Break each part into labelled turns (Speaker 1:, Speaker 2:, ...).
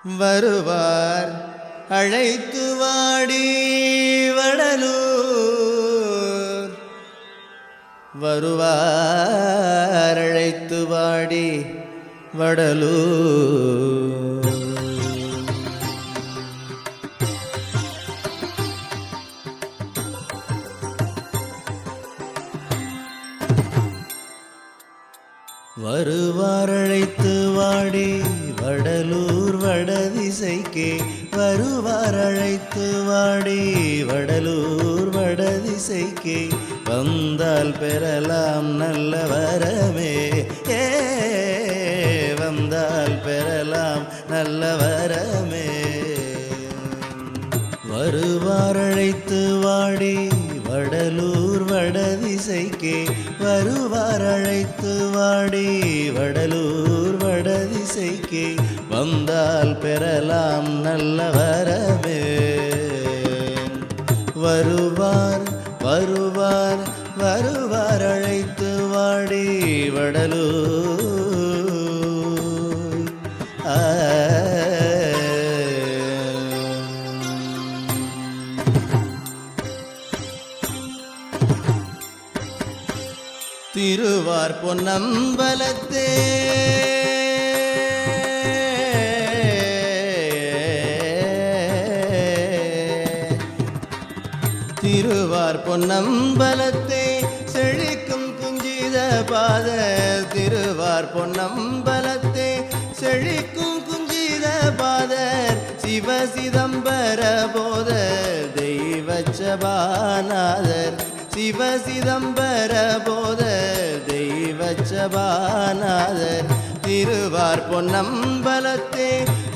Speaker 1: வருவார் அழைத்து வாடி வடலூர். வருவார் அழைத்து வாடி வடலூர். வருவார் அழைத்து வாடி வடலூர் வடதிசைக்கே. வருவார் அழைத்து வாடி வடலூர் வடதிசைக்கே. வந்தால் பெறலாம் நல்ல வரமே. வந்தால் பெறலாம் நல்ல வரமே. வருவார் அழைத்து வாடி வடலூர் வடதிசைக்கே. வருவார் அழைத்து வாடி வடலூர் வடதிசைக்கே. வந்தால் பெறலாம் நல்ல வரமே. வருவார் வருவார் வருவார் அழைத்து வாடி வடலூர். திருவார் பொன்னம்பலத்தே திருவார் பொன்னம்பலத்தே செழிக்கும் குஞ்சித பாத. திருவார் பொன்னம்பலத்தே செழிக்கும் குஞ்சித பாதர். சிவ சிதம்பர போத தெய்வச்சபாநாதர். சிவ சிதம்பர போத தெய்வச்சபாநாதர். திருவார் பொன்னம்பலத்தே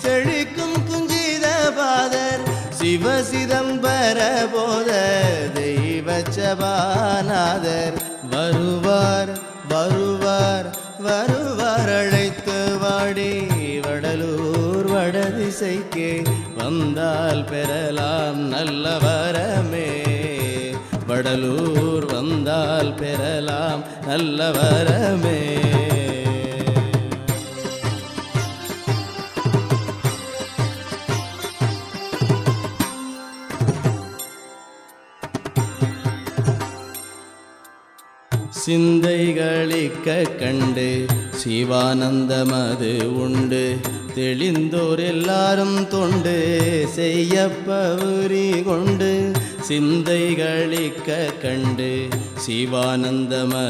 Speaker 1: செழிக்கும் குஞ்சித பாதர். சிவ சிதம்பர போத தெய்வச்சபாநாதர். வருவார் வருவார் வருவார் அழைத்து வாடி வடலூர் வடதிசைக்கே. வந்தால் பெறலாம் நல்ல வரமே. வடலூர் வந்தால் பெறலாம் நல்ல வரமே. சிந்தைகளிக்க கண்டு சிவானந்தமது உண்டு. தெளிந்தோர் எல்லாரும் தொண்டு செய்யப்பவுரி கொண்டு. சிந்தைகளிக்க கண்டு சிவானந்தமது